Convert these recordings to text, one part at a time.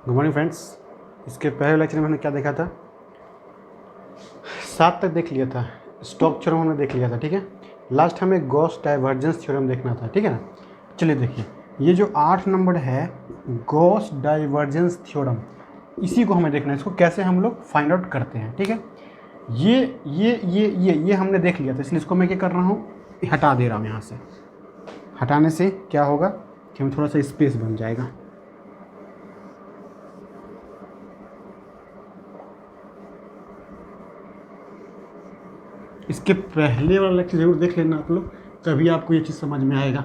Good morning friends. इसके पहले lecture में हमने क्या देखा था? 7 तक देख लिया था। स्टोक्स थ्योरम हमने देख लिया था, ठीक है। लास्ट हमें गॉस डाइवर्जेंस थ्योरम देखना था, ठीक है ना। चलिए देखिए, ये जो 8 नंबर है गॉस डाइवर्जेंस थ्योरम, इसी को हमें देखना है। इसको कैसे हम लोग फाइंड आउट करते हैं, ठीक है। ये हमने देख लिया था, इसलिए इसको मैं क्या कर रहा हूँ, हटा दे रहा हूँ यहाँ से। हटाने से क्या होगा कि हमें थोड़ा सा स्पेस बन जाएगा। इसके पहले वाला लेक्चर जरूर देख लेना आप लोग, तभी आपको ये चीज़ समझ में आएगा।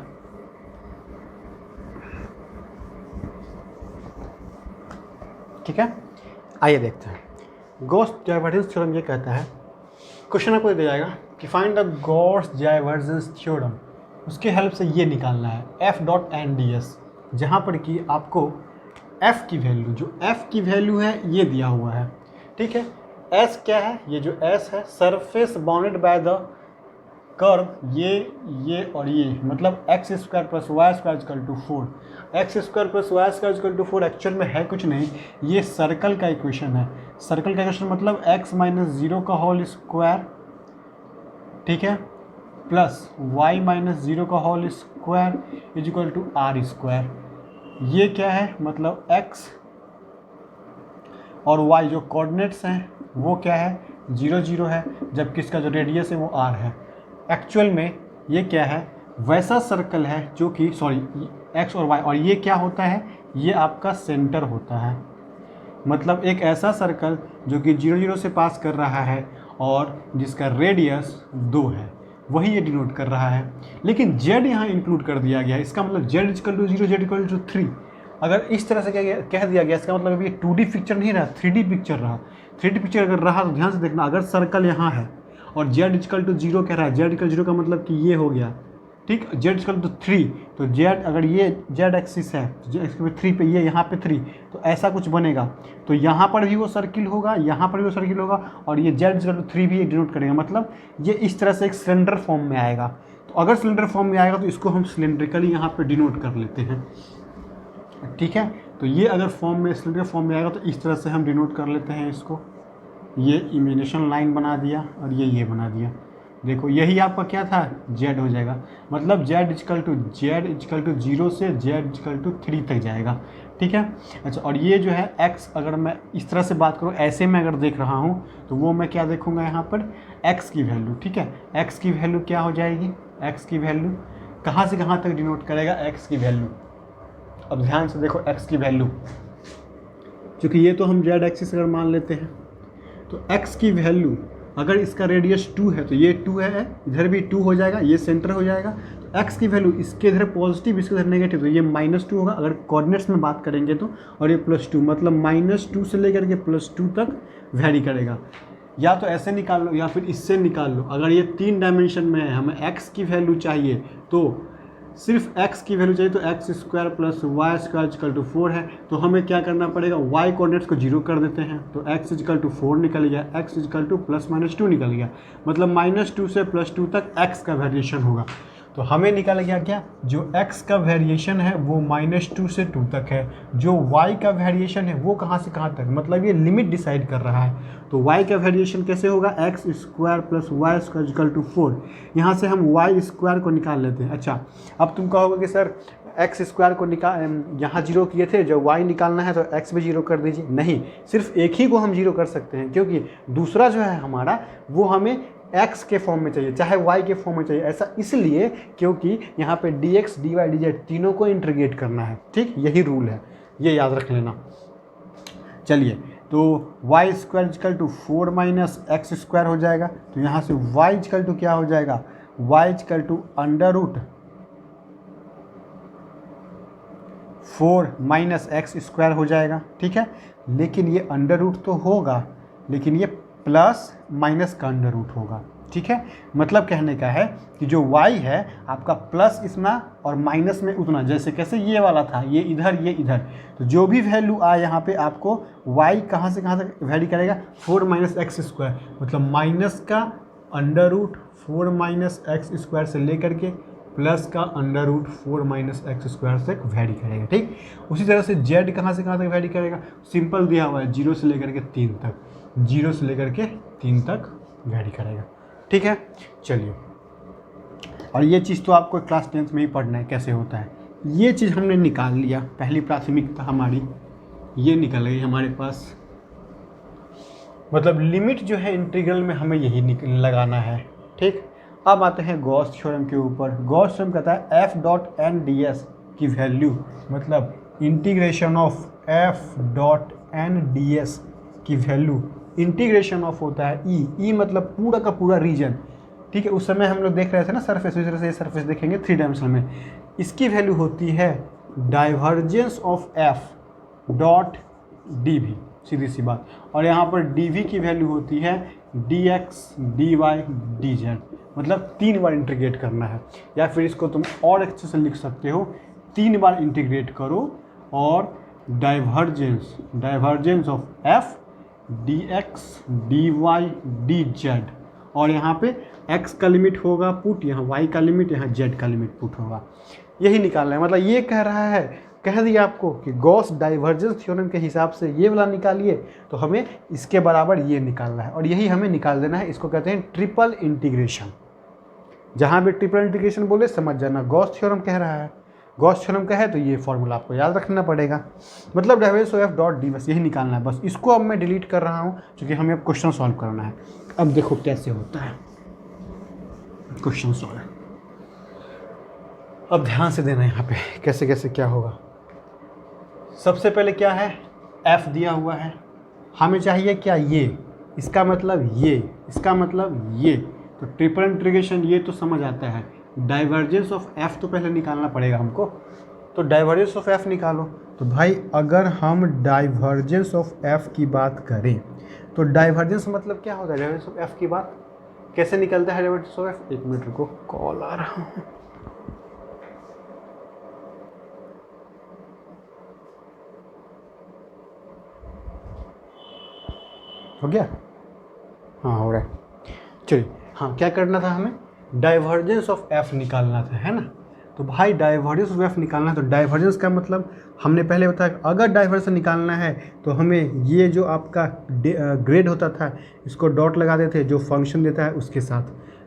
ठीक है, आइए देखते हैं। गॉस डाइवर्जेंस थ्योरम ये कहता है, क्वेश्चन आपको दिया जाएगा कि find the Gauss divergence theorem. उसके हेल्प से ये निकालना है F dot N D S, जहाँ पर कि आपको एफ की वैल्यू, जो एफ की वैल्यू है ये दिया हुआ है, ठीक है। एस क्या है? ये जो एस है surface bounded by the curve, ये और ये, मतलब X square plus Y square equal to 4। X square plus Y square equal to 4 actual में है कुछ नहीं, ये सर्कल का इक्वेशन है। सर्कल का इक्वेशन मतलब एक्स माइनस 0 का होल स्क्वायर, ठीक है, प्लस वाई माइनस 0 का whole square is equal to r square. ये क्या है? मतलब एक्स और वाई जो कोऑर्डिनेट्स हैं वो क्या है? 0 0 है, जबकि इसका जो रेडियस है वो आर है। एक्चुअल में ये क्या है? वैसा सर्कल है जो कि एक्स और वाई, और ये क्या होता है? ये आपका सेंटर होता है। मतलब एक ऐसा सर्कल जो कि 0 0 से पास कर रहा है और जिसका रेडियस 2 है, वही ये डिनोट कर रहा है। लेकिन z यहाँ इंक्लूड कर दिया गया है, इसका मतलब z equal to 0, z equal to 3। अगर इस तरह से कह दिया गया, इसका मतलब ये 2D पिक्चर नहीं रहा, 3D पिक्चर रहा। 3D पिक्चर अगर रहा तो ध्यान से देखना, अगर सर्कल यहाँ है और z इक्वल टू 0 कह रहा है, z इक्वल 0 का मतलब कि ये हो गया, ठीक। z इक्वल टू 3, तो z अगर ये z एक्सिस है तो z एक्सिस पे 3 पे, ये यहाँ पे 3, तो ऐसा कुछ बनेगा। तो यहाँ पर भी वो सर्किल होगा, यहाँ पर भी वो सर्किल होगा, और ये z इक्वल टू 3 भी डिनोट करेगा। मतलब ये इस तरह से एक सिलेंडर फॉर्म में आएगा। तो अगर सिलेंडर फॉर्म में आएगा तो इसको हम सिलेंड्रिकली यहाँ पे डिनोट कर लेते हैं, ठीक है। तो ये अगर फॉर्म में, सिलेंडर फॉर्म में आएगा तो इस तरह से हम डिनोट कर लेते हैं इसको। ये इमेजिनेशन लाइन बना दिया और ये बना दिया। देखो यही आपका क्या था? z हो जाएगा। मतलब z इक्वल टू 0 से z इक्वल टू 3 तक जाएगा, ठीक है। अच्छा, और ये जो है x, अगर मैं इस तरह से बात करूँ, ऐसे में अगर देख रहा हूँ तो वो मैं क्या देखूँगा यहाँ पर? x की वैल्यू, ठीक है। x की वैल्यू क्या हो जाएगी? x की वैल्यू कहाँ से कहाँ तक डिनोट करेगा? x की वैल्यू। अब ध्यान से देखो x की वैल्यू, क्योंकि ये तो हम z एक्सिस अगर मान लेते हैं तो x की वैल्यू, अगर इसका रेडियस 2 है तो ये 2 है, इधर भी 2 हो जाएगा, ये सेंटर हो जाएगा। तो x की वैल्यू, इसके इधर पॉजिटिव इसके इधर नेगेटिव, तो ये -2 होगा अगर कोऑर्डिनेट्स में बात करेंगे तो, और ये +2, मतलब -2 से लेकर के +2 तक वेरी करेगा। या तो ऐसे निकाल लो या फिर इससे निकाल लो। अगर ये 3 डायमेंशन में है, हमें x की वैल्यू चाहिए, तो सिर्फ x की वैल्यू चाहिए, तो x square plus Y square equal to 4 है। तो हमें क्या करना पड़ेगा? y कोऑर्डिनेट्स को 0 कर देते हैं, तो x इक्वल टू 4 निकल गया, x इक्वल टू +-2 निकल गया। मतलब -2 से +2 तक x का वेरिएशन होगा। तो हमें निकल गया क्या? जो x का वेरिएशन है वो -2 से 2 तक है। जो y का वेरिएशन है वो कहाँ से कहाँ तक, मतलब ये लिमिट डिसाइड कर रहा है। तो y का वेरिएशन कैसे होगा? X square plus Y square equal to 4। यहाँ से हम वाई स्क्वायर को निकाल लेते हैं। अच्छा, अब तुम कहोगे कि सर एक्स स्क्वायर को यहाँ 0 किए थे, जब y निकालना है तो x भी 0 कर दीजिए। नहीं, सिर्फ एक ही को हम 0 कर सकते हैं, क्योंकि दूसरा जो है हमारा वो हमें x के फॉर्म में चाहिए, चाहे y के फॉर्म में चाहिए। ऐसा इसलिए क्योंकि यहाँ पे dx, dy, dz तीनों को इंटीग्रेट करना है, ठीक। यही रूल है, ये याद रख लेना। चलिए, तो y square equal to 4 minus x square हो जाएगा। तो यहाँ से y इक्वल टू क्या हो जाएगा? y equal to √4 minus x square हो जाएगा, ठीक है। लेकिन ये अंडर रूट तो होगा, लेकिन ये प्लस माइनस का अंडर रूट होगा, ठीक है। मतलब कहने का है कि जो y है आपका प्लस इतना और माइनस में उतना, जैसे कैसे ये वाला था, ये इधर ये इधर। तो जो भी वैल्यू आए यहाँ पे आपको y कहाँ से कहाँ तक वैरी करेगा? 4 माइनस एक्स स्क्वायर, मतलब माइनस का under root 4 minus x square से लेकर के प्लस का under root 4 minus x square तक वैरी करेगा। ठीक, उसी तरह से जेड कहाँ से कहाँ तक वैरी करेगा, सिंपल दिया हुआ है 0 से लेकर के 3 तक, 0 से लेकर के 3 तक वैरी करेगा। ठीक है, चलिए, और ये चीज़ तो आपको क्लास 10th में ही पढ़ना है कैसे होता है। ये चीज़ हमने निकाल लिया, पहली प्राथमिकता हमारी ये निकल गई हमारे पास, मतलब लिमिट जो है इंटीग्रल में हमें यही लगाना है। ठीक, अब आते हैं गॉस थ्योरम के ऊपर। गॉस थ्योरम कहता है F dot N D s की वैल्यू, मतलब integration of F dot N D s की वैल्यू, इंटीग्रेशन ऑफ होता है ई मतलब पूरा का पूरा रीजन। ठीक है, उस समय हम लोग देख रहे थे ना सरफेस, उस तरह से ये सरफेस देखेंगे 3 डायमेंशन में। इसकी वैल्यू होती है divergence of F dot D V, सीधी सी बात। और यहाँ पर डी वी की वैल्यू होती है d x d y d z, मतलब 3 बार इंटीग्रेट करना है, या फिर इसको तुम और अच्छे से लिख सकते हो 3 बार इंटीग्रेट करो और divergence of f d x d y d z, और यहाँ पे x का लिमिट होगा पुट, यहाँ y का लिमिट, यहाँ z का लिमिट पुट होगा। यही निकालना है, मतलब ये कह रहा है, कह दिया आपको कि गॉस डाइवर्जेंस थ्योरम के हिसाब से ये वाला निकालिए, तो हमें इसके बराबर ये निकालना है, और यही हमें निकाल देना है। इसको कहते हैं ट्रिपल इंटीग्रेशन। जहाँ भी ट्रिपल इंटीग्रेशन बोले समझ जाना गॉस थ्योरम कह रहा है। गॉस थ्योरम का है तो ये फॉर्मूला आपको याद रखना पड़ेगा, मतलब divergence of F dot D, बस यही निकालना है। बस इसको अब मैं डिलीट कर रहा हूँ क्योंकि हमें अब क्वेश्चन सॉल्व करना है। अब देखो कैसे होता है क्वेश्चन सॉल्व। अब ध्यान से देना यहाँ पे कैसे कैसे क्या होगा। सबसे पहले क्या है, f दिया हुआ है, हमें चाहिए क्या, ये, इसका मतलब ये, इसका मतलब ये, तो ट्रिपल इंटीग्रेशन ये तो समझ आता है। डाइवर्जेंस ऑफ f तो पहले निकालना पड़ेगा हमको, तो डाइवर्जेंस ऑफ f निकालो। तो भाई अगर हम डाइवर्जेंस ऑफ f की बात करें तो डाइवर्जेंस मतलब क्या होता है, डाइवर्जेंस ऑफ f की बात कैसे निकलता है डाइवर्जेंस ऑफ f। 1 मिनट रुको, कॉल आ रहा है। हो गया, हाँ हो रहा है। चलिए, हाँ क्या करना था हमें, डाइवर्जेंस ऑफ f निकालना था, है ना। तो भाई डाइवर्जेंस ऑफ f निकालना है, तो डाइवर्जेंस का मतलब हमने पहले बताया अगर डाइवर्जेंस निकालना है तो हमें ये जो आपका ग्रेड होता था इसको डॉट लगा देते, जो फंक्शन देता है उसके साथ।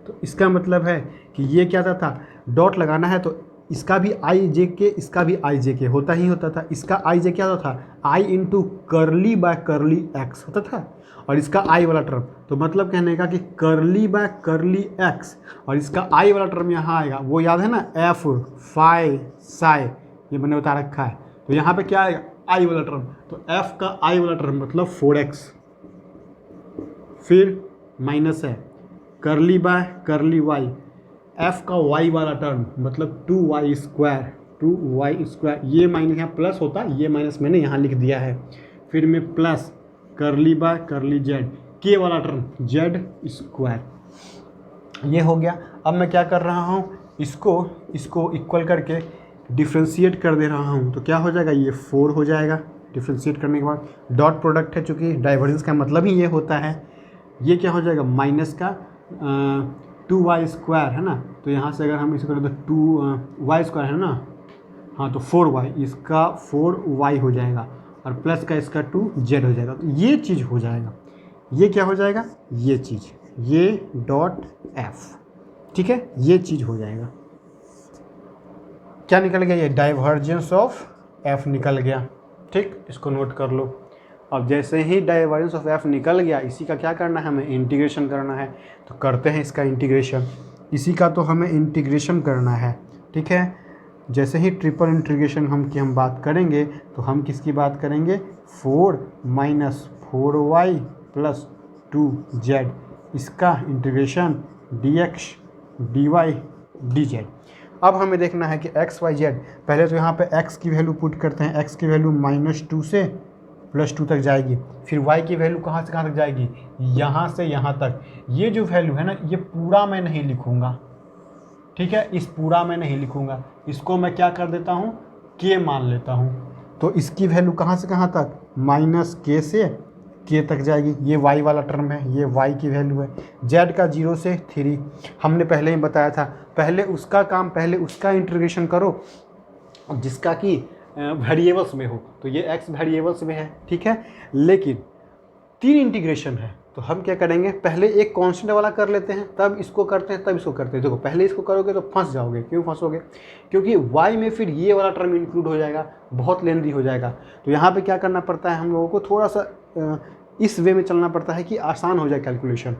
तो इसका मतलब है कि ये क्या था, डॉट लगाना है तो इसका भी आई जे के, इसका भी आई जे के होता ही होता था। इसका आई जे क्या होता था, आई इंटू करली बाय करली एक्स होता था, और इसका आई वाला टर्म, तो मतलब कहने का कि करली बाय करली एक्स, और इसका आई वाला टर्म यहाँ आएगा, वो याद है ना, एफ फाई साई, ये मैंने बता रखा है। तो यहाँ पे क्या आएगा, आई वाला टर्म, तो एफ का आई वाला टर्म मतलब 4x, फिर माइनस है curly by curly y, f का वाई वाला टर्म मतलब 2y स्क्वायर, ये माइनस यहाँ प्लस होता, ये माइनस मैंने यहाँ लिख दिया है, फिर में प्लस करली बाय करली जेड, के वाला टर्म जेड स्क्वायर। ये हो गया। अब मैं क्या कर रहा हूँ, इसको इक्वल करके डिफ्रेंशिएट कर दे रहा हूँ, तो क्या हो जाएगा, ये 4 हो जाएगा। डिफ्रेंशिएट करने के बाद डॉट प्रोडक्ट है, चूँकि डाइवर्जेंस का मतलब ही ये होता है। ये क्या हो जाएगा, माइनस का 2y स्क्वायर है ना, तो यहाँ से अगर हम इसे करें तो 2y स्क्वायर है ना, हाँ तो 4y, इसका 4y हो जाएगा, और प्लस का इसका 2z हो जाएगा। तो ये चीज़ हो जाएगा, ये क्या हो जाएगा, ये चीज़, ये डॉट f, ठीक है, ये चीज़ हो जाएगा। क्या निकल गया, ये डाइवर्जेंस ऑफ f निकल गया। ठीक, इसको नोट कर लो। अब जैसे ही डाइवर्जेंस ऑफ f निकल गया, इसी का क्या करना है, हमें इंटीग्रेशन करना है। तो करते हैं इसका इंटीग्रेशन, इसी का तो हमें इंटीग्रेशन करना है। ठीक है, जैसे ही ट्रिपल इंटीग्रेशन हम बात करेंगे तो हम किसकी बात करेंगे, 4 माइनस 4y प्लस 2z, इसका इंटीग्रेशन dx dy dz। अब हमें देखना है कि x y z, पहले तो यहाँ पे x की वैल्यू पुट करते हैं, x की वैल्यू -2 से +2 तक जाएगी, फिर y की वैल्यू कहाँ से कहाँ तक जाएगी, यहाँ से यहाँ तक। ये जो वैल्यू है ना, ये पूरा मैं नहीं लिखूँगा, ठीक है, इस पूरा मैं नहीं लिखूँगा, इसको मैं क्या कर देता हूँ, k मान लेता हूँ। तो इसकी वैल्यू कहाँ से कहाँ तक, -k से के तक जाएगी। ये वाई वाला टर्म है, ये वाई की वैल्यू है। जेड का 0 से 3 हमने पहले ही बताया था, पहले उसका इंटीग्रेशन करो जिसका कि वेरिएबल्स में हो, तो ये एक्स वेरिएबल्स में है, ठीक है। लेकिन 3 इंटीग्रेशन है, तो हम क्या करेंगे, पहले एक कांस्टेंट वाला कर लेते हैं, तब इसको करते हैं, तब इसको करते हैं। देखो पहले इसको करोगे तो फंस जाओगे। क्यों फंसोगे? क्योंकि y में फिर ये वाला टर्म इंक्लूड हो जाएगा, बहुत लेंदी हो जाएगा। तो यहाँ पे क्या करना पड़ता है, हम लोगों को थोड़ा सा इस वे में चलना पड़ता है कि आसान हो जाए कैलकुलेशन,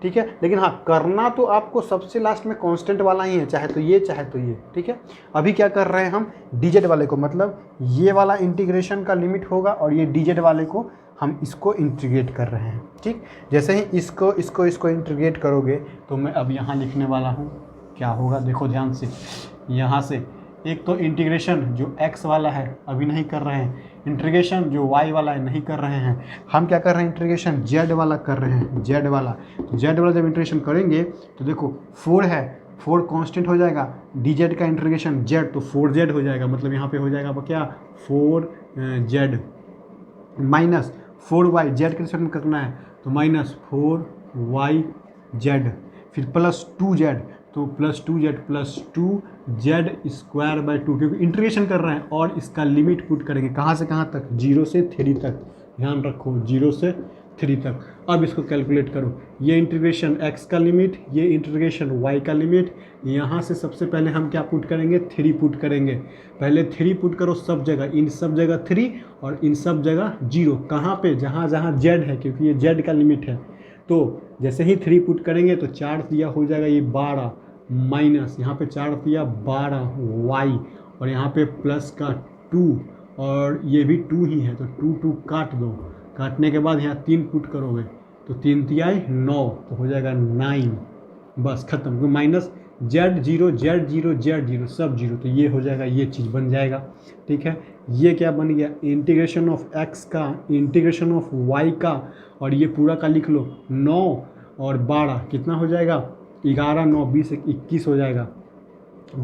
ठीक है। लेकिन हाँ, करना तो आपको सबसे लास्ट में कांस्टेंट वाला ही है, चाहे तो ये चाहे तो ये, ठीक है। अभी क्या कर रहे हैं हम, dz वाले को, मतलब ये वाला इंटीग्रेशन का लिमिट होगा और ये dz वाले को हम इसको इंटीग्रेट कर रहे हैं, ठीक। जैसे ही इसको इंटीग्रेट करोगे तो मैं अब यहाँ लिखने वाला हूँ, क्या होगा देखो ध्यान से। यहाँ से एक तो इंटीग्रेशन जो x वाला है अभी नहीं कर रहे हैं, इंटीग्रेशन जो y वाला है नहीं कर रहे हैं, हम क्या कर रहे हैं, इंटीग्रेशन z वाला कर रहे हैं, z वाला। तो z वाला जब इंटीग्रेशन करेंगे तो देखो 4 है, 4 कांस्टेंट हो जाएगा, dz का इंटीग्रेशन z तो 4z हो जाएगा, मतलब यहाँ पे हो जाएगा क्या 4z माइनस 4y, z के रिस्पेक्ट में करना है तो माइनस 4yz, फिर प्लस 2z, तो plus 2z plus 2z square by 2, क्योंकि इंटीग्रेशन कर रहे हैं और इसका लिमिट पुट करेंगे कहाँ से कहाँ तक, 0 से 3 तक। ध्यान रखो 0 से 3 तक। अब इसको कैलकुलेट करो, ये इंटीग्रेशन x का लिमिट, ये इंटीग्रेशन y का लिमिट। यहाँ से सबसे पहले हम क्या पुट करेंगे, 3 पुट करेंगे। पहले 3 पुट करो सब जगह, इन सब जगह 3 और इन सब जगह 0। कहाँ पे, जहाँ जहाँ z है, क्योंकि ये z का लिमिट है। तो जैसे ही 3 पुट करेंगे तो 4 दिया हो जाएगा ये 12 माइनस यहाँ पे 4 दिया 12 y, और यहाँ पे प्लस का 2, और ये भी 2 ही है तो 2 काट दो। काटने के बाद यहाँ 3 पुट करोगे तो 3 तिहाई 9, तो हो जाएगा 9, बस खत्म। क्योंकि माइनस z0 सब 0, तो ये हो जाएगा, ये चीज़ बन जाएगा, ठीक है। ये क्या बन गया, इंटीग्रेशन ऑफ x का, इंटीग्रेशन ऑफ y का, और ये पूरा का लिख लो 9 और 12 कितना हो जाएगा, 11 9 20 21 हो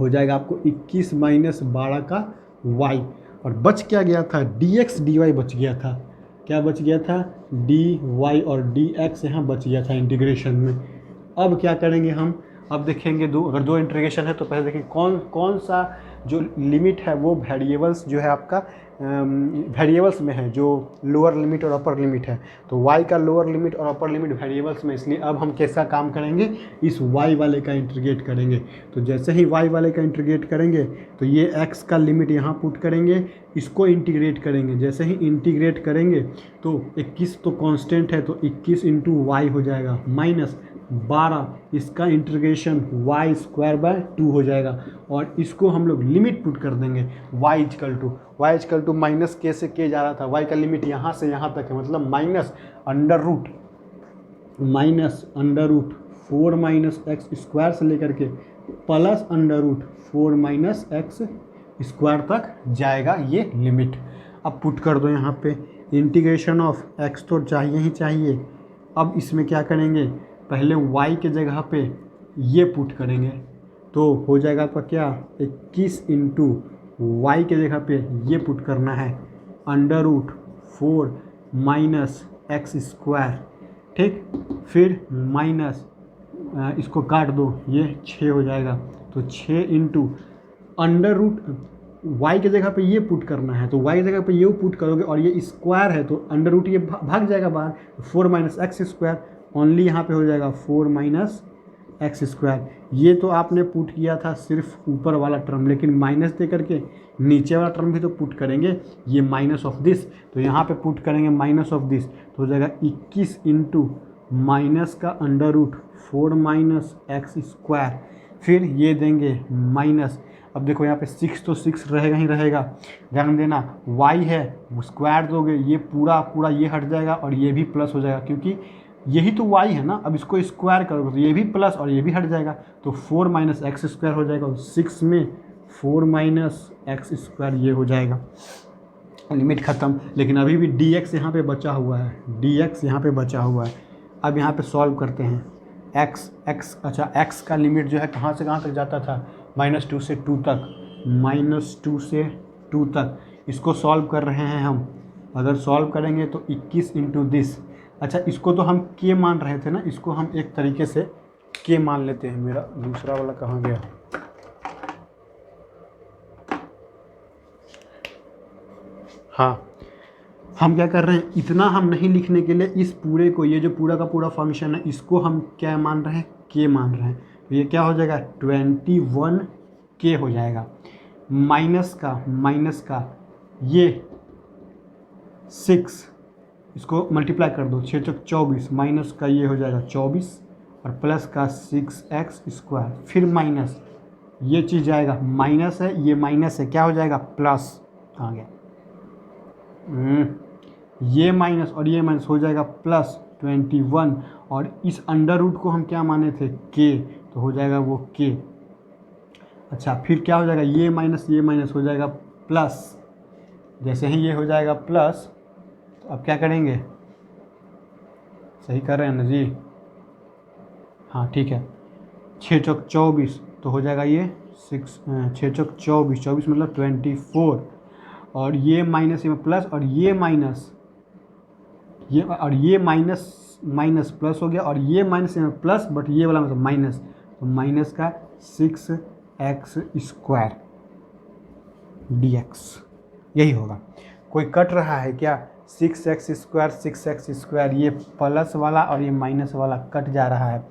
जाएगा आपको 21 माइनस 12 का y। और बच क्या गया था, dx dy बच गया था। क्या बच गया था, dy और dx यहाँ बच गया था इंटीग्रेशन में। अब क्या करेंगे हम, अब देखेंगे अगर दो इंटीग्रेशन है तो पहले देखेंगे कौन सा जो लिमिट है वो वेरिएबल्स जो है आपका वेरिएबल्स में है, जो लोअर लिमिट और अपर लिमिट है। तो y का लोअर लिमिट और अपर लिमिट वेरिएबल्स में, इसलिए अब हम कैसा काम करेंगे, इस y वाले का इंटीग्रेट करेंगे। तो जैसे ही y वाले का इंटीग्रेट करेंगे तो ये x का लिमिट यहाँ पुट करेंगे, इसको इंटीग्रेट करेंगे। जैसे ही इंटीग्रेट करेंगे तो 21 तो कांस्टेंट है, तो 21 इंटू वाई हो जाएगा माइनस 12, इसका इंटीग्रेशन y स्क्वायर बाय 2 हो जाएगा। और इसको हम लोग लिमिट पुट कर देंगे y इजकल टू माइनस के से के जा रहा था, y का लिमिट यहाँ से यहाँ तक है, मतलब minus under root 4 minus x square से लेकर के plus under root 4 minus x square तक जाएगा ये लिमिट। अब पुट कर दो यहाँ पे, इंटीग्रेशन ऑफ x तो चाहिए ही चाहिए। अब इसमें क्या करेंगे, पहले y के जगह पे ये पुट करेंगे तो हो जाएगा आपका क्या, 21 इंटू वाई के जगह पे ये पुट करना है under root 4 minus x square, ठीक। फिर माइनस इसको काट दो, ये 6 हो जाएगा, तो 6 इंटू अंडर रूट वाई के जगह पे ये पुट करना है, तो वाई की जगह पे ये पुट करोगे और ये स्क्वायर है तो अंडर रूट ये भाग जाएगा बाहर, 4 माइनस एक्स स्क्वायर ओनली यहाँ पे हो जाएगा 4 माइनस एक्स स्क्वायर। ये तो आपने पुट किया था सिर्फ ऊपर वाला टर्म, लेकिन माइनस दे करके नीचे वाला टर्म भी तो पुट करेंगे, ये माइनस ऑफ दिस, तो यहाँ पे पुट करेंगे माइनस ऑफ दिस, तो हो जाएगा 21 इंटू माइनस का under root 4 minus x square, फिर ये देंगे माइनस। अब देखो यहाँ पे 6 तो 6 रहेगा ही रहेगा, ध्यान देना y है स्क्वायर दोगे ये पूरा ये हट जाएगा और ये भी प्लस हो जाएगा, क्योंकि यही तो y है ना। अब इसको स्क्वायर करोगे तो ये भी प्लस और ये भी हट जाएगा, तो 4 माइनस एक्स स्क्वायर हो जाएगा, 6 में 4 माइनस एक्स स्क्वायर ये हो जाएगा, लिमिट ख़त्म। लेकिन अभी भी dx यहाँ पे बचा हुआ है, dx यहाँ पे बचा हुआ है। अब यहाँ पे सॉल्व करते हैं, x का लिमिट जो है कहाँ से कहाँ तक जाता था, -2 से 2 तक, -2 से 2 तक। इसको सॉल्व कर रहे हैं हम, अगर सॉल्व करेंगे तो 21 इंटू दिस, अच्छा, इसको तो हम के मान रहे थे ना, इसको हम एक तरीके से के मान लेते हैं। मेरा दूसरा वाला कहाँ गया? हाँ, हम क्या कर रहे हैं, इतना हम नहीं लिखने के लिए इस पूरे को, ये जो पूरा का पूरा फंक्शन है, इसको हम क्या मान रहे हैं, के मान रहे हैं। तो ये क्या हो जाएगा, 21 के हो जाएगा। माइनस का ये 6, इसको मल्टीप्लाई कर दो, 6 चौक 24, माइनस का ये हो जाएगा 24 और प्लस का 6x², फिर माइनस ये चीज़ जाएगा, माइनस है, ये माइनस है, क्या हो जाएगा, प्लस आ गया। ये माइनस और ये माइनस हो जाएगा प्लस 21, और इस अंडर रूट को हम क्या माने थे, के, तो हो जाएगा वो के। अच्छा, फिर क्या हो जाएगा, ये माइनस हो जाएगा प्लस। जैसे ही ये हो जाएगा प्लस, तो अब क्या करेंगे, सही कर रहे हैं ना जी? हाँ ठीक है, 6 चौक 24, तो हो जाएगा ये 6 चौक 24, 24 मतलब 24, और ये माइनस में प्लस, और ये माइनस, ये और ये माइनस प्लस हो गया, और ये माइनस में प्लस, बट ये वाला मतलब माइनस, तो माइनस का 6x² dx, यही होगा। कोई कट रहा है क्या, 6x², ये प्लस वाला और ये माइनस वाला कट जा रहा है।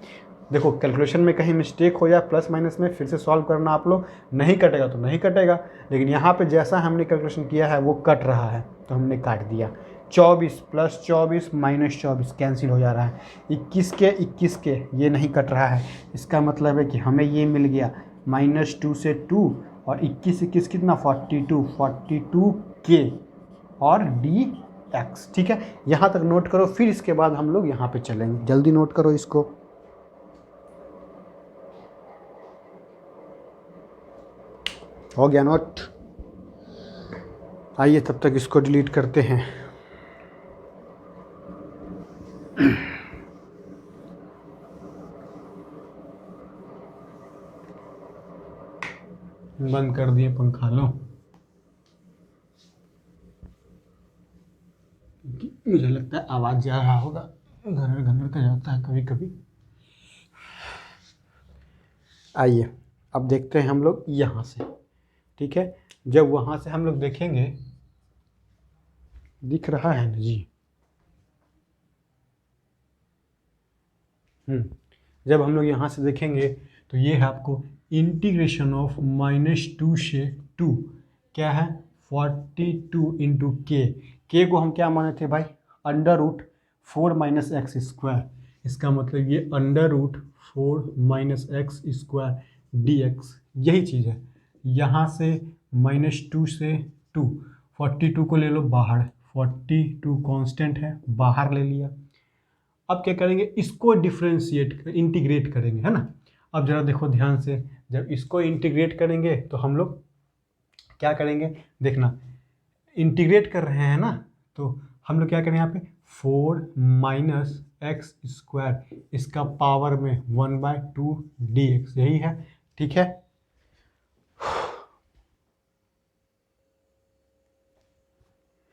देखो कैलकुलेशन में कहीं मिस्टेक हो जाए प्लस माइनस में, फिर से सॉल्व करना आप लोग, नहीं कटेगा तो नहीं कटेगा, लेकिन यहाँ पे जैसा हमने कैलकुलेशन किया है वो कट रहा है, तो हमने काट दिया। 24 + 24 - 24 कैंसिल हो जा रहा है। 21 के ये नहीं कट रहा है, इसका मतलब है कि हमें ये मिल गया -2 से 2, और 21 कितना, 42 के और dx। ठीक है, यहाँ तक नोट करो, फिर इसके बाद हम लोग यहाँ पे चलेंगे। जल्दी नोट करो इसको। हो गया नोट? आइए तब तक इसको डिलीट करते हैं। बंद कर दिए पंखा, लो। मुझे लगता है आवाज़ जा रहा होगा, घनर घनर का जाता है कभी कभी। आइए अब देखते हैं हम लोग यहाँ से। ठीक है, जब वहाँ से हम लोग देखेंगे, दिख रहा है ना जी? जब हम लोग यहाँ से देखेंगे तो ये है आपको इंटीग्रेशन ऑफ -2 से 2, क्या है, 42 × के को हम क्या माने थे भाई, √4 - x²। इसका मतलब ये √4 - x² dx, यही चीज़ है। यहाँ से -2 से 2, 42 को ले लो बाहर, 42 कांस्टेंट है, बाहर ले लिया। अब क्या करेंगे, इसको डिफ्रेंशिएट इंटीग्रेट करेंगे, है ना। अब जरा देखो ध्यान से, जब इसको इंटीग्रेट करेंगे तो हम लोग क्या करेंगे, देखना, इंटीग्रेट कर रहे हैं ना, तो हम लोग क्या करें यहाँ पे 4 - x², इसका पावर में 1/2 dx, यही है। ठीक है,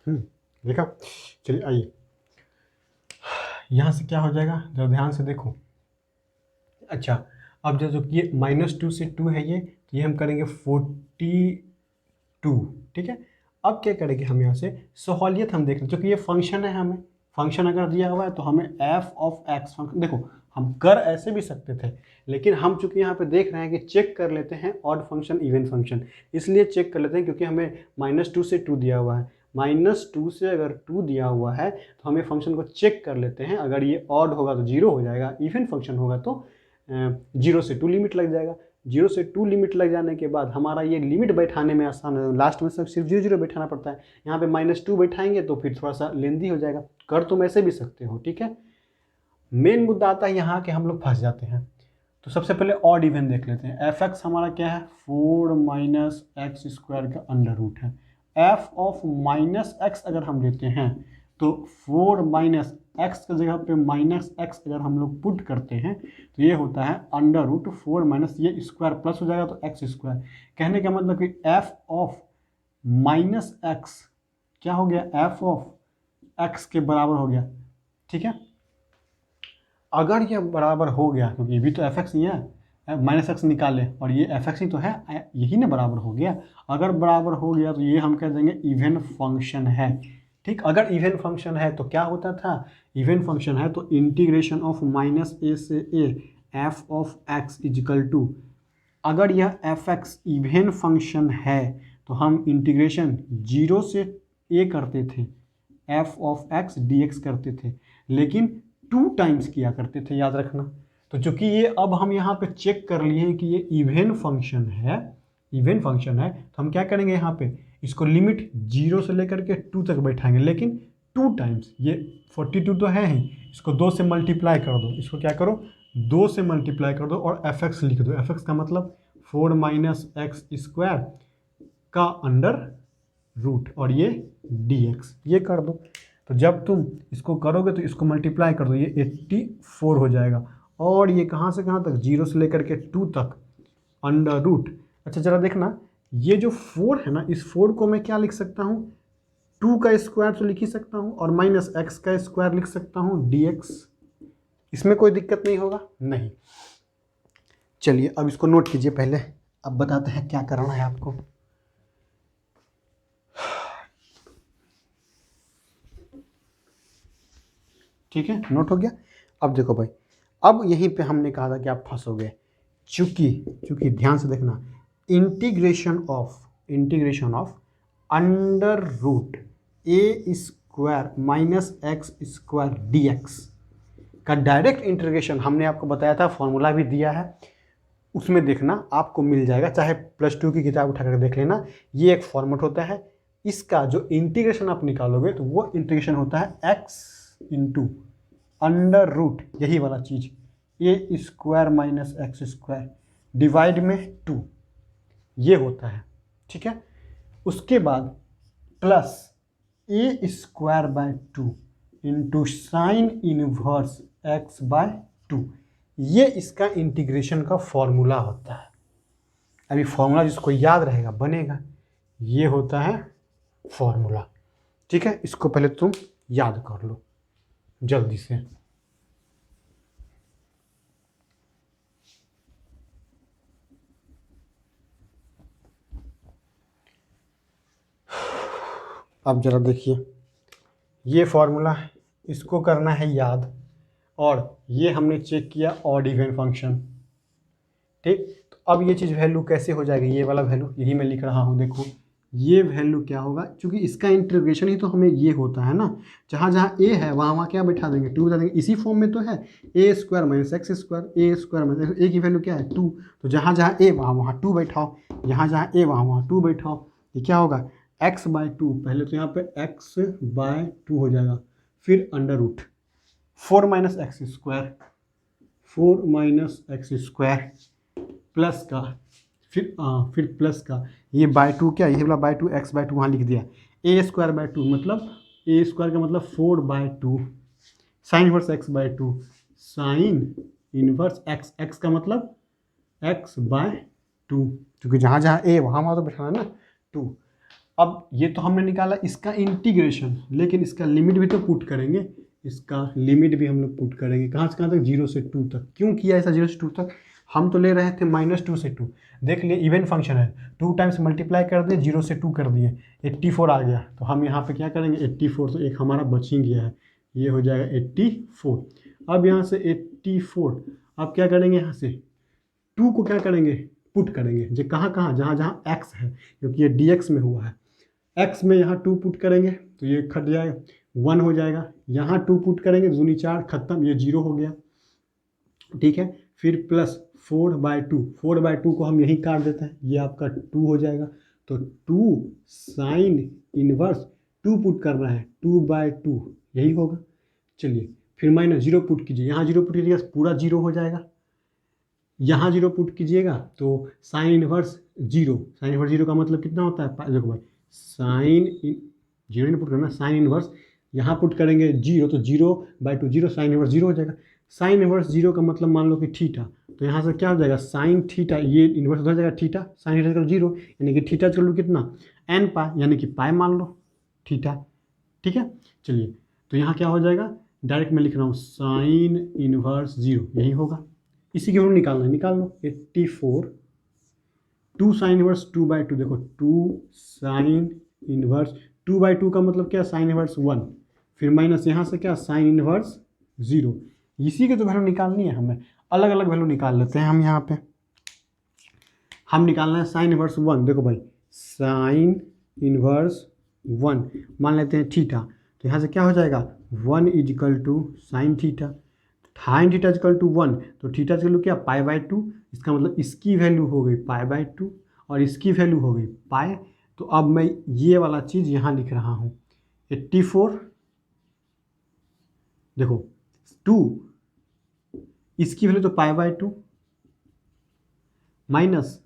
देखा। चलिए आइए, यहाँ से क्या हो जाएगा, जरा ध्यान से देखो। अच्छा, अब जो ये -2 से 2 है, ये हम करेंगे 42। ठीक है, अब क्या करेंगे हम यहाँ से, सहूलियत हम देख रहे हैं, क्योंकि ये फंक्शन है, हमें फंक्शन अगर दिया हुआ है तो हमें f(x) फंक्शन, देखो हम कर ऐसे भी सकते थे, लेकिन हम चूंकि यहाँ पे देख रहे हैं कि चेक कर लेते हैं ऑड फंक्शन इवन फंक्शन, इसलिए चेक कर लेते हैं, क्योंकि हमें -2 से 2 दिया हुआ है। -2 से अगर 2 दिया हुआ है तो हमें फंक्शन को चेक कर लेते हैं, अगर ये ऑड होगा तो 0 हो जाएगा, इवन फंक्शन होगा तो 0 से 2 लिमिट लग जाएगा। 0 से 2 लिमिट लग जाने के बाद हमारा ये लिमिट बैठाने में आसान है, लास्ट में सिर्फ 0 बैठाना पड़ता है। यहाँ पे -2 बैठाएंगे तो फिर थोड़ा सा लेंदी हो जाएगा, कर तुम ऐसे भी सकते हो। ठीक है, मेन मुद्दा आता है यहाँ के हम लोग फंस जाते हैं। तो सबसे पहले ऑड इवन देख लेते हैं। f(x) हमारा क्या है, 4 - x² का अंडर रूट है। f(-x) अगर हम लेते हैं तो 4 - x की जगह पे -x अगर हम लोग पुट करते हैं तो ये होता है √4 - ये स्क्वायर प्लस हो जाएगा तो x²। कहने का मतलब कि f(-x) क्या हो गया, f(x) के बराबर हो गया। ठीक है, अगर ये बराबर हो गया, क्योंकि ये भी तो एफ एक्स ही है, माइनस एक्स निकाले और ये एफ एक्स ही तो है, यही ना बराबर हो गया। अगर बराबर हो गया तो ये हम कह देंगे इवन फंक्शन है। ठीक, अगर इवन फंक्शन है तो क्या होता था, इवन फंक्शन है तो इंटीग्रेशन ऑफ माइनस ए से a f of x equal to, अगर यह एफ एक्स इवन फंक्शन है तो हम इंटीग्रेशन 0 से ए करते थे, F of x D x करते थे, लेकिन 2 टाइम्स किया करते थे, याद रखना। तो चूंकि ये अब हम यहाँ पे चेक कर लिए हैं कि ये इवन फंक्शन है, इवन फंक्शन है, तो हम क्या करेंगे यहाँ पे इसको लिमिट 0 से लेकर के 2 तक बैठाएंगे, लेकिन 2 टाइम्स, ये 42 तो है ही, इसको 2 से मल्टीप्लाई कर दो, इसको क्या करो 2 से मल्टीप्लाई कर दो और एफ एक्स लिख दो। एफ एक्स का मतलब 4 माइनस एक्स स्क्वायर का अंडर रूट और ये डी एक्स, ये कर दो। तो जब तुम इसको करोगे तो इसको मल्टीप्लाई कर दो, ये 84 हो जाएगा, और ये कहाँ से कहाँ तक, 0 से लेकर के 2 तक अंडर रूट। अच्छा जरा देखना, ये जो 4 है ना, इस 4 को मैं क्या लिख सकता हूँ, 2 का स्क्वायर तो लिख ही सकता हूँ, और माइनस एक्स का स्क्वायर लिख सकता हूँ डी एक्स। इसमें कोई दिक्कत नहीं होगा, नहीं। चलिए अब इसको नोट कीजिए पहले, अब बताते हैं क्या करना है आपको। ठीक है, नोट हो गया। अब देखो भाई, अब यहीं पे हमने कहा था कि आप फंसोगे, चूंकि ध्यान से देखना, integration of under root a square minus x square d x का डायरेक्ट इंटीग्रेशन हमने आपको बताया था, फॉर्मूला भी दिया है, उसमें देखना आपको मिल जाएगा, चाहे +2 की किताब उठा कर देख लेना। ये एक फॉर्मेट होता है, इसका जो इंटीग्रेशन आप निकालोगे तो वो इंटीग्रेशन होता है एक्स इंटू अंडर रूट, यही वाला चीज़, A square minus x square divide में 2, ये होता है। ठीक है, उसके बाद plus A square by 2 into sine inverse x by 2, ये इसका इंटीग्रेशन का फॉर्मूला होता है। अभी फॉर्मूला जिसको याद रहेगा बनेगा, ये होता है फॉर्मूला। ठीक है, इसको पहले तुम याद कर लो जल्दी से। अब जरा देखिए, ये फॉर्मूला है, इसको करना है याद, और ये हमने चेक किया ऑड इवन फंक्शन। ठीक, तो अब ये चीज़ वैल्यू कैसे हो जाएगी, ये वाला वैल्यू यही मैं लिख रहा हूँ, देखो ये वैल्यू क्या होगा, क्योंकि इसका इंटीग्रेशन ही तो हमें ये होता है ना, जहाँ जहाँ ए है वहाँ वहाँ क्या बैठा देंगे, 2 बता देंगे, इसी फॉर्म में तो है, ए स्क्वायर माइनस एक्स स्क्वायर, ए स्क्वायर माइनस ए की वैल्यू क्या है 2, तो जहाँ जहाँ ए वहाँ वहाँ 2 बैठाओ, यहाँ जहाँ ए वहाँ वहाँ 2 बैठाओ, ये क्या होगा x बाय 2, पहले तो यहाँ पे x बाय 2 हो जाएगा, फिर under root 4 minus x square, 4 minus x square plus का, फिर प्लस का ये बाय 2, क्या ये वाला बाय 2, एक्स बाय 2 वहाँ लिख दिया, ए स्क्वायर बाय 2 मतलब ए स्क्वायर का मतलब 4 by 2, sine inverse x by 2, sine inverse x, x का मतलब एक्स बाय 2, क्योंकि जहाँ जहाँ ए वहाँ वहाँ तो बैठाना ना 2। अब ये तो हमने निकाला इसका इंटीग्रेशन, लेकिन इसका लिमिट भी तो पुट करेंगे, इसका लिमिट भी हम लोग पुट करेंगे, कहाँ से कहाँ तक, 0 से 2 तक। क्यों किया ऐसा 0 से 2 तक, हम तो ले रहे थे -2 से 2, देख लिए इवन फंक्शन है, 2 टाइम्स मल्टीप्लाई कर दिए, 0 से 2 कर दिए, 84 आ गया, तो हम यहाँ पे क्या करेंगे 84, तो एक हमारा बच ही गया है, ये हो जाएगा 84। अब यहाँ से 84, अब क्या करेंगे, यहाँ से 2 को क्या करेंगे पुट करेंगे, जो कहाँ कहाँ, जहाँ जहाँ x है, क्योंकि ये dx में हुआ है, x में यहाँ 2 पुट करेंगे तो ये खट जाएगा, 1 हो जाएगा, यहाँ 2 पुट करेंगे, दूनी 4 खत्म, ये 0 हो गया। ठीक है, फिर प्लस 4 बाय 2, 4 बाय 2 को हम यहीं काट देते हैं, ये आपका 2 हो जाएगा, तो 2 साइन इनवर्स 2 पुट कर रहा है, 2 बाय 2 यही होगा। चलिए फिर माइनस 0 पुट कीजिए, यहाँ 0 पुट कीजिएगा पूरा 0 हो जाएगा, यहाँ 0 पुट कीजिएगा तो साइन इनवर्स 0, साइन इनवर्स 0 का मतलब कितना होता है, देखो भाई साइन 0 नहीं पुट करना, साइन इनवर्स यहाँ पुट करेंगे 0, तो 0 बाय 2 0, साइन इनवर्स 0 हो जाएगा। साइन इनवर्स 0 का मतलब मान लो कि थीटा, तो यहाँ से क्या हो जाएगा साइन थीटा, ये इनवर्स हो जाएगा थीटा, साइन थीटा 0, यानी कि थीटा चलो कितना n पाई, यानी कि पाई मान लो थीटा। ठीक है, चलिए तो यहाँ क्या हो जाएगा डायरेक्ट मैं लिख रहा हूँ साइन इनवर्स 0, यही होगा। इसी की वैल्यू निकालना है, निकाल लो। 84 2 साइन इनवर्स 2/2, देखो 2 साइन इनवर्स 2/2 का मतलब क्या, साइन इनवर्स 1, फिर माइनस यहाँ से क्या, साइन इनवर्स 0। इसी की तो वैल्यू निकालनी है हमें। अलग अलग वैल्यू निकाल लेते हैं हम यहाँ पे। हम निकालना है साइन इनवर्स 1, देखो भाई साइन इनवर्स 1 मान लेते हैं थीटा, तो यहाँ से क्या हो जाएगा 1 equal to sine theta, sine theta equal to 1, तो थीटा की वैल्यू क्या पाई/2, इसका मतलब इसकी वैल्यू हो गई पाई/2 और इसकी वैल्यू हो गई पाई। तो अब मैं ये वाला चीज़ यहाँ लिख रहा हूँ 84, देखो 2 इसकी वैल्यू तो पाई/2 माइनस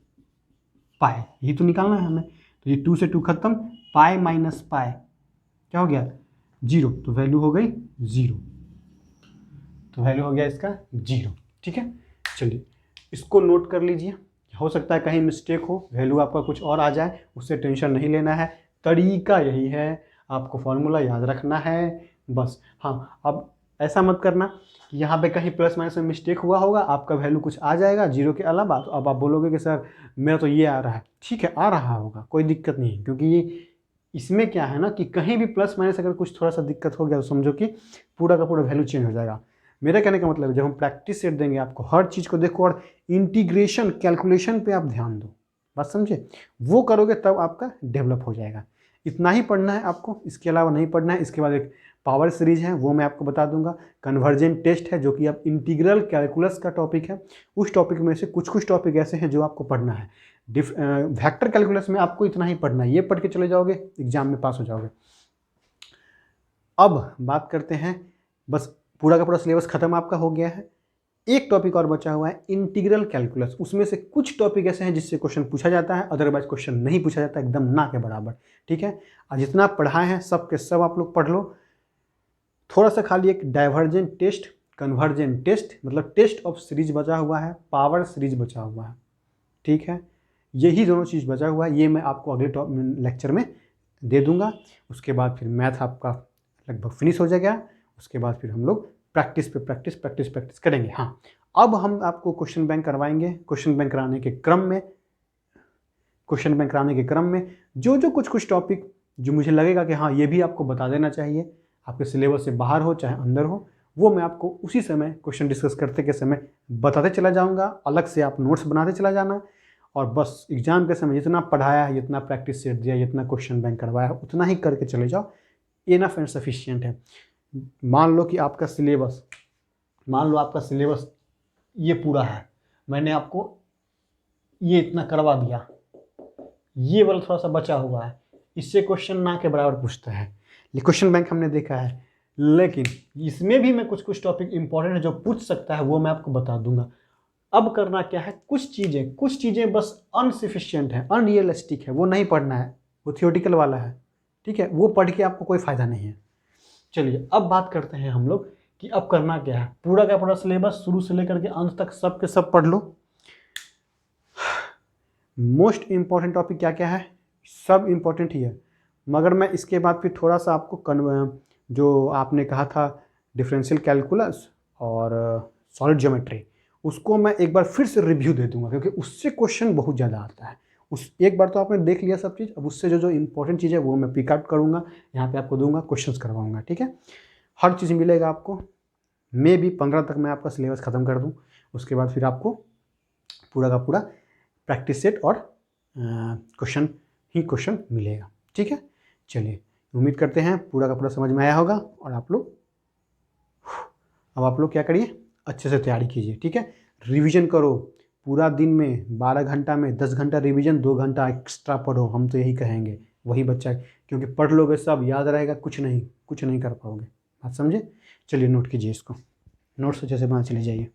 पाई, यही तो निकालना है हमें। तो ये 2 से 2 खत्म, पाई माइनस पाई क्या हो गया 0, तो वैल्यू हो गई 0, तो वैल्यू हो गया इसका 0। ठीक है, चलिए इसको नोट कर लीजिए। हो सकता है कहीं मिस्टेक हो, वैल्यू आपका कुछ और आ जाए, उससे टेंशन नहीं लेना है। तरीका यही है, आपको फॉर्मूला याद रखना है बस। हाँ, अब ऐसा मत करना कि यहाँ पे कहीं प्लस माइनस में मिस्टेक हुआ होगा, आपका वैल्यू कुछ आ जाएगा 0 के अलावा, तो अब आप बोलोगे कि सर मेरा तो ये आ रहा है। ठीक है, आ रहा होगा, कोई दिक्कत नहीं है, क्योंकि ये इसमें क्या है ना कि कहीं भी प्लस माइनस अगर कुछ थोड़ा सा दिक्कत हो गया तो समझो कि पूरा का पूरा वैल्यू चेंज हो जाएगा। मेरा कहने का मतलब है जब हम प्रैक्टिस सेट देंगे आपको, हर चीज़ को देखो और इंटीग्रेशन कैलकुलेशन पे आप ध्यान दो, बात समझे, वो करोगे तब आपका डेवलप हो जाएगा। इतना ही पढ़ना है आपको, इसके अलावा नहीं पढ़ना है। इसके बाद एक पावर सीरीज है, वो मैं आपको बता दूंगा। कन्वर्जेंट टेस्ट है, जो कि अब इंटीग्रल कैलकुलस का टॉपिक है। उस टॉपिक में से कुछ कुछ टॉपिक ऐसे हैं जो आपको पढ़ना है। वेक्टर कैलकुलस में आपको इतना ही पढ़ना है, ये पढ़ के चले जाओगे एग्जाम में पास हो जाओगे। अब बात करते हैं, बस पूरा का पूरा सिलेबस खत्म आपका हो गया है। एक टॉपिक और बचा हुआ है इंटीग्रल कैलकुलस। उसमें से कुछ टॉपिक ऐसे हैं जिससे क्वेश्चन पूछा जाता है, अदरवाइज क्वेश्चन नहीं पूछा जाता, एकदम ना के बराबर। ठीक है, और जितना पढ़ाए हैं सब के सब आप लोग पढ़ लो। थोड़ा सा खाली एक डाइवर्जेंट टेस्ट, कन्वर्जेंट टेस्ट, मतलब टेस्ट ऑफ सीरीज बचा हुआ है, पावर सीरीज बचा हुआ है। ठीक है, यही दोनों चीज़ बचा हुआ है, ये मैं आपको अगले लेक्चर में दे दूंगा। उसके बाद फिर मैथ आपका लगभग फिनिश हो जाएगा। उसके बाद फिर हम लोग प्रैक्टिस पे प्रैक्टिस करेंगे। हाँ, अब हम आपको क्वेश्चन बैंक करवाएंगे। क्वेश्चन बैंक कराने के क्रम में जो कुछ टॉपिक जो मुझे लगेगा कि हाँ ये भी आपको बता देना चाहिए, आपके सिलेबस से बाहर हो चाहे अंदर हो, वो मैं आपको उसी समय क्वेश्चन डिस्कस करते के समय बताते चला जाऊँगा। अलग से आप नोट्स बनाते चला जाना, और बस एग्जाम के समय जितना पढ़ाया है, जितना प्रैक्टिस सेट दिया, जितना क्वेश्चन बैंक करवाया, उतना ही करके चले जाओ, इनफ एंड सफिशिएंट है। मान लो आपका सिलेबस ये पूरा है, मैंने आपको ये इतना करवा दिया, ये वाला थोड़ा सा बचा हुआ है, इससे क्वेश्चन ना के बराबर पूछता है, क्वेश्चन बैंक हमने देखा है। लेकिन इसमें भी मैं कुछ टॉपिक इंपॉर्टेंट है जो पूछ सकता है, वो मैं आपको बता दूंगा। अब करना क्या है, कुछ चीज़ें बस अनसफिशिएंट है, अनरियलिस्टिक है, वो नहीं पढ़ना है, वो थियोटिकल वाला है। ठीक है, वो पढ़ के आपको कोई फ़ायदा नहीं है। चलिए अब बात करते हैं हम लोग कि अब करना क्या है। पूरा का पूरा सिलेबस शुरू से लेकर के अंत तक सब के सब पढ़ लो। मोस्ट इम्पॉर्टेंट टॉपिक क्या क्या है, सब इम्पॉर्टेंट ही है, मगर मैं इसके बाद फिर थोड़ा सा आपको जो आपने कहा था डिफरेंशियल कैलकुलस और सॉलिड ज्योमेट्री, उसको मैं एक बार फिर से रिव्यू दे दूंगा, क्योंकि उससे क्वेश्चन बहुत ज़्यादा आता है। एक बार तो आपने देख लिया सब चीज़, अब उससे जो इंपॉर्टेंट चीज़ है वो मैं पिक आउट करूँगा, यहाँ पे आपको दूंगा, क्वेश्चंस करवाऊँगा। ठीक है, हर चीज़ मिलेगा आपको। मे भी 15 तक मैं आपका सिलेबस ख़त्म कर दूँ, उसके बाद फिर आपको पूरा का पूरा प्रैक्टिस सेट और क्वेश्चन मिलेगा। ठीक है, चलिए उम्मीद करते हैं पूरा का पूरा समझ में आया होगा, और अब आप लोग क्या करिए, अच्छे से तैयारी कीजिए। ठीक है, रिवीजन करो पूरा दिन में, 12 घंटा में 10 घंटा रिवीजन, 2 घंटा एक्स्ट्रा पढ़ो, हम तो यही कहेंगे, वही बच्चा है, क्योंकि पढ़ लोगे सब याद रहेगा, कुछ नहीं कर पाओगे, बात समझे। चलिए नोट कीजिए इसको, नोट्स अच्छे से बना चले जाइए।